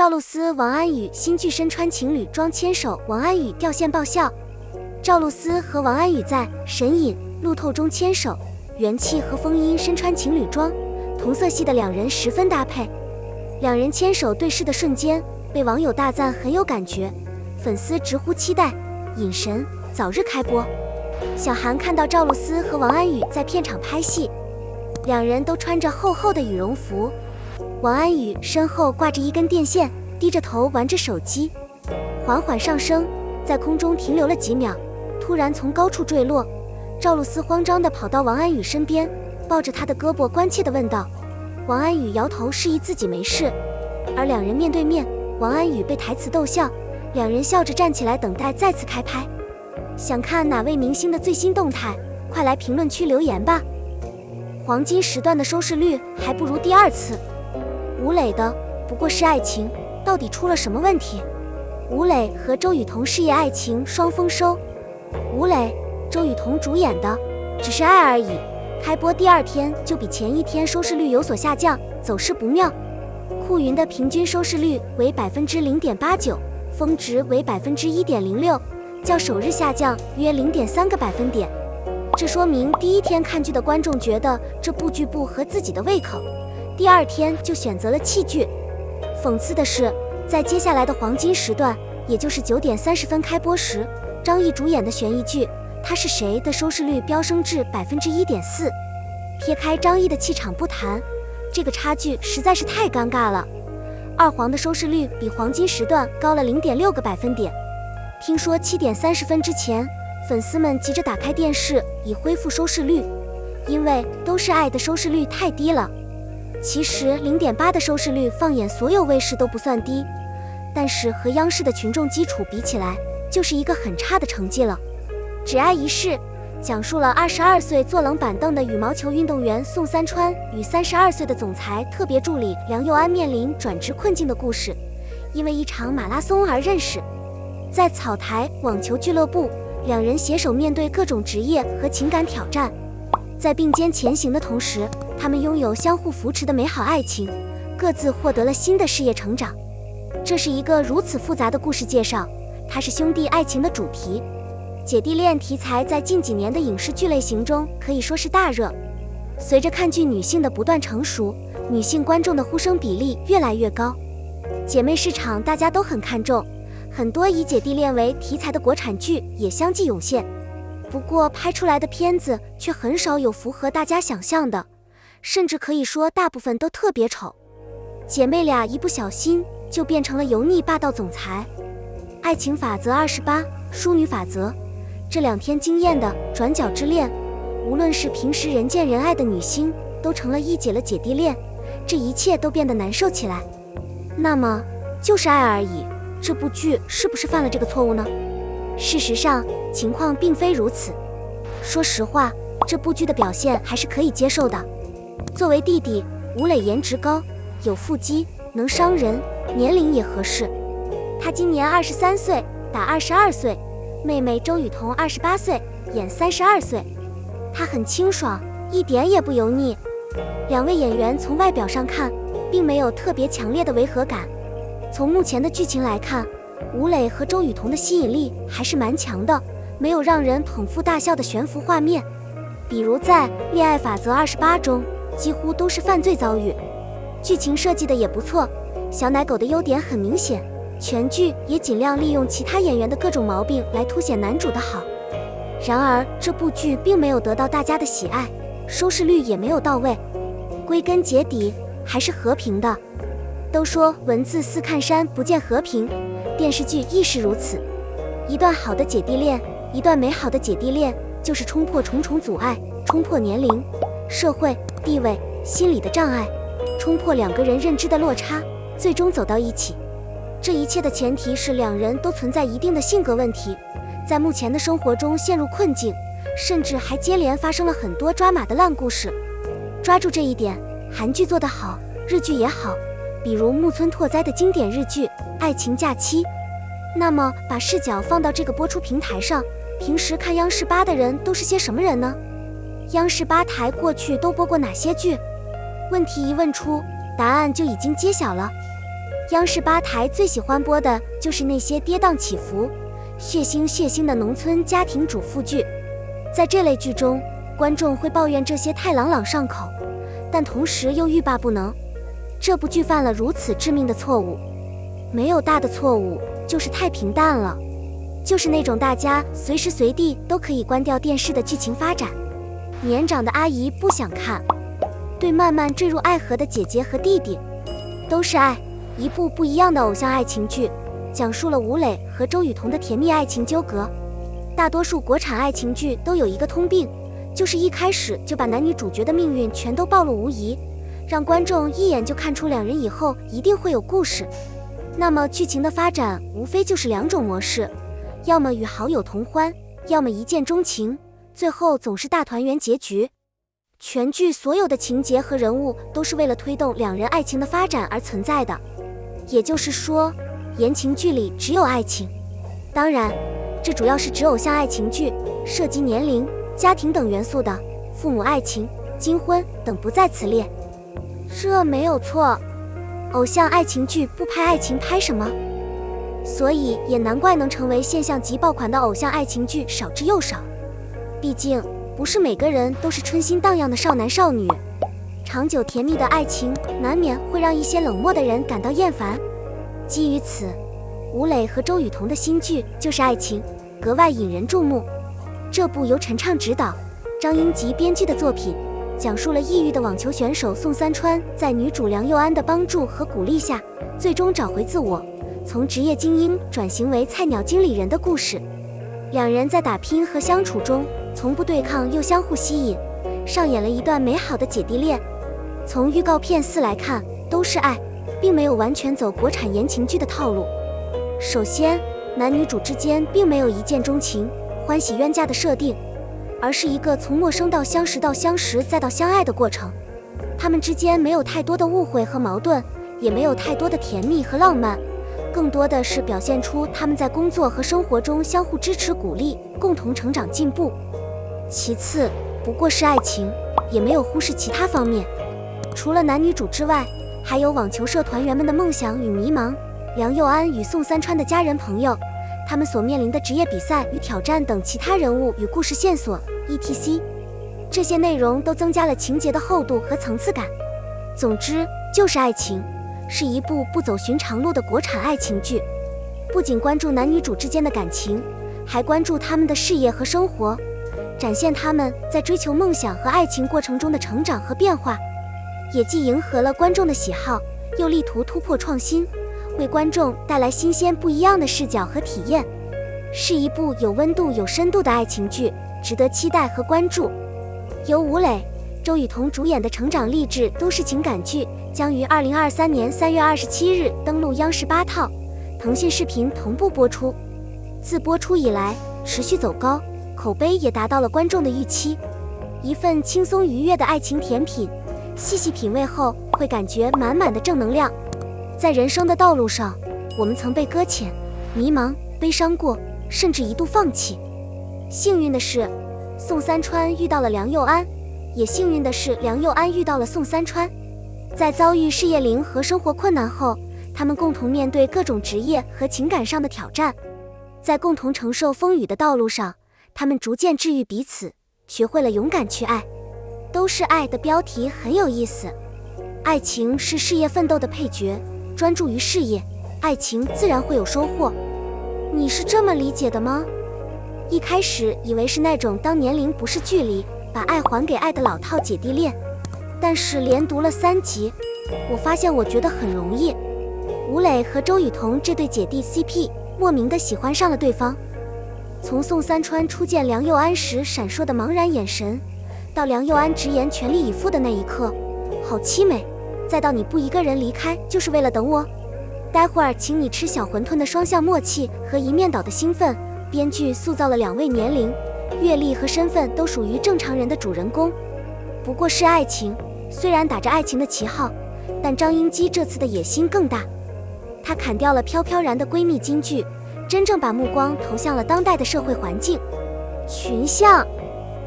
赵露思、王安宇新剧身穿情侣装牵手，王安宇掉线爆笑。赵露思和王安宇在《神隐》路透中牵手，元气和风音身穿情侣装，同色系的两人十分搭配。两人牵手对视的瞬间，被网友大赞很有感觉，粉丝直呼期待，隐神早日开播。小韩看到赵露思和王安宇在片场拍戏，两人都穿着厚厚的羽绒服，王安宇身后挂着一根电线，低着头玩着手机，缓缓上升，在空中停留了几秒，突然从高处坠落。赵露思慌张地跑到王安宇身边，抱着他的胳膊关切地问道。王安宇摇头示意自己没事，而两人面对面，王安宇被台词逗笑，两人笑着站起来等待再次开拍。想看哪位明星的最新动态，快来评论区留言吧。黄金时段的收视率还不如第二次。吴磊的不过是爱情，到底出了什么问题？吴磊和周雨彤事业爱情双丰收。吴磊、周雨彤主演的只是爱而已，开播第二天就比前一天收视率有所下降，走势不妙。酷云的平均收视率为 0.89%， 峰值为 1.06%， 较首日下降约 0.3个百分点。这说明第一天看剧的观众觉得这部剧不合自己的胃口，第二天就选择了弃剧。讽刺的是，在接下来的黄金时段，也就是9点30分开播时，张译主演的悬疑剧《他是谁》的收视率飙升至 1.4%。撇开张译的气场不谈，这个差距实在是太尴尬了。二黄的收视率比黄金时段高了 0.6个百分点。听说7点30分之前，粉丝们急着打开电视以恢复收视率，因为都是爱的收视率太低了。其实 0.8 的收视率放眼所有卫视都不算低，但是和央视的群众基础比起来，就是一个很差的成绩了。只爱一世讲述了22岁坐冷板凳的羽毛球运动员宋三川与32岁的总裁特别助理梁佑安面临转职困境的故事，因为一场马拉松而认识。在草台网球俱乐部，两人携手面对各种职业和情感挑战，在并肩前行的同时，他们拥有相互扶持的美好爱情，各自获得了新的事业成长。这是一个如此复杂的故事介绍，它是兄弟爱情的主题。姐弟恋题材在近几年的影视剧类型中可以说是大热。随着看剧女性的不断成熟，女性观众的呼声比例越来越高，姐妹市场大家都很看重，很多以姐弟恋为题材的国产剧也相继涌现。不过拍出来的片子却很少有符合大家想象的，甚至可以说大部分都特别丑。姐妹俩一不小心就变成了油腻霸道总裁。爱情法则28，淑女法则，这2天惊艳的转角之恋，无论是平时人见人爱的女星，都成了一姐了姐弟恋，这一切都变得难受起来。那么就是爱而已，这部剧是不是犯了这个错误呢？事实上情况并非如此。说实话，这部剧的表现还是可以接受的。作为弟弟，吴磊颜值高，有腹肌，能伤人，年龄也合适。他今年23岁，打22岁，妹妹周雨彤28岁，演32岁。他很清爽，一点也不油腻。两位演员从外表上看，并没有特别强烈的违和感。从目前的剧情来看，吴磊和周雨彤的吸引力还是蛮强的，没有让人捧腹大笑的悬浮画面。比如在《恋爱法则28》中，几乎都是犯罪遭遇。剧情设计的也不错，小奶狗的优点很明显，全剧也尽量利用其他演员的各种毛病来凸显男主的好。然而这部剧并没有得到大家的喜爱，收视率也没有到位，归根结底还是和平的。都说文字似看山不见和平，电视剧亦是如此。一段好的姐弟恋，一段美好的姐弟恋，就是冲破重重阻碍，冲破年龄、社会地位、心理的障碍，冲破两个人认知的落差，最终走到一起。这一切的前提是两人都存在一定的性格问题，在目前的生活中陷入困境，甚至还接连发生了很多抓马的烂故事。抓住这一点，韩剧做得好，日剧也好，比如木村拓哉的经典日剧《爱情假期》。那么把视角放到这个播出平台上，平时看央视8的人都是些什么人呢？央视8台过去都播过哪些剧？问题一问出，答案就已经揭晓了。央视8台最喜欢播的就是那些跌宕起伏、血腥的农村家庭主妇剧。在这类剧中，观众会抱怨这些太朗朗上口，但同时又欲罢不能。这部剧犯了如此致命的错误，没有大的错误，就是太平淡了，就是那种大家随时随地都可以关掉电视的剧情发展。年长的阿姨不想看，对慢慢坠入爱河的姐姐和弟弟，都是爱，一部不一样的偶像爱情剧，讲述了吴磊和周雨彤的甜蜜爱情纠葛。大多数国产爱情剧都有一个通病，就是一开始就把男女主角的命运全都暴露无遗，让观众一眼就看出两人以后一定会有故事。那么剧情的发展无非就是2种模式，要么与好友同欢，要么一见钟情，最后总是大团圆结局。全剧所有的情节和人物都是为了推动两人爱情的发展而存在的，也就是说，言情剧里只有爱情。当然，这主要是指偶像爱情剧，涉及年龄、家庭等元素的，父母爱情、金婚等不在此列。这没有错，偶像爱情剧不拍爱情拍什么？所以也难怪能成为现象级爆款的偶像爱情剧少之又少。毕竟不是每个人都是春心荡漾的少男少女，长久甜蜜的爱情难免会让一些冷漠的人感到厌烦。基于此，吴磊和周雨彤的新剧就是爱情，格外引人注目。这部由陈畅执导、张英吉编剧的作品，讲述了抑郁的网球选手宋三川在女主梁又安的帮助和鼓励下，最终找回自我，从职业精英转型为菜鸟经理人的故事。两人在打拼和相处中，从不对抗又相互吸引，上演了一段美好的姐弟恋。从预告片4来看，都是爱，并没有完全走国产言情剧的套路。首先，男女主之间并没有一见钟情、欢喜冤家的设定，而是一个从陌生到相识，到相识再到相爱的过程。他们之间没有太多的误会和矛盾，也没有太多的甜蜜和浪漫，更多的是表现出他们在工作和生活中相互支持鼓励，共同成长进步。其次，不过是爱情，也没有忽视其他方面。除了男女主之外，还有网球社团员们的梦想与迷茫，梁又安与宋三川的家人朋友，他们所面临的职业比赛与挑战等其他人物与故事线索 etc。 这些内容都增加了情节的厚度和层次感。总之就是爱情，是一部不走寻常路的国产爱情剧。不仅关注男女主之间的感情，还关注他们的事业和生活，展现他们在追求梦想和爱情过程中的成长和变化，也既迎合了观众的喜好，又力图突破创新，为观众带来新鲜不一样的视角和体验，是一部有温度有深度的爱情剧，值得期待和关注。由吴磊、周雨彤主演的成长励志都市情感剧将于2023年3月27日登陆央视8套、腾讯视频同步播出。自播出以来持续走高，口碑也达到了观众的预期。一份轻松愉悦的爱情甜品，细细品味后会感觉满满的正能量。在人生的道路上，我们曾被搁浅、迷茫、悲伤过，甚至一度放弃。幸运的是，宋三川遇到了梁又安，也幸运的是梁又安遇到了宋三川。在遭遇事业零和生活困难后，他们共同面对各种职业和情感上的挑战，在共同承受风雨的道路上，他们逐渐治愈彼此，学会了勇敢去爱。都是爱的标题很有意思，爱情是事业奋斗的配角，专注于事业，爱情自然会有收获。你是这么理解的吗？一开始以为是那种当年龄不是距离，把爱还给爱的老套姐弟恋，但是连读了3集，我发现我觉得很容易。吴磊和周雨彤这对姐弟 CP 莫名的喜欢上了对方，从宋三川初见梁又安时闪烁的茫然眼神，到梁又安直言全力以赴的那一刻，好凄美，再到你不一个人离开就是为了等我，待会儿请你吃小馄饨的双向默契和一面倒的兴奋。编剧塑造了2位年龄、阅历和身份都属于正常人的主人公。不过是爱情，虽然打着爱情的旗号，但张英基这次的野心更大。她砍掉了飘飘然的闺蜜金句，真正把目光投向了当代的社会环境。群像，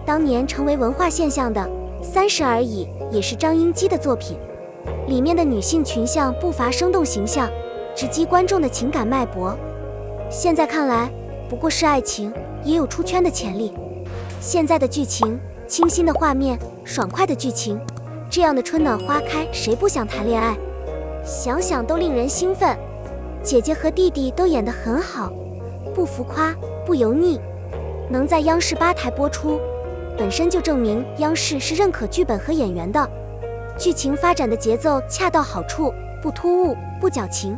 当年成为文化现象的《30而已》也是张英基的作品，里面的女性群像不乏生动形象，直击观众的情感脉搏。现在看来，不过是爱情，也有出圈的潜力。现在的剧情，清新的画面，爽快的剧情，这样的春暖花开，谁不想谈恋爱？想想都令人兴奋。姐姐和弟弟都演得很好，不浮夸，不油腻，能在央视8台播出，本身就证明央视是认可剧本和演员的。剧情发展的节奏恰到好处，不突兀，不矫情。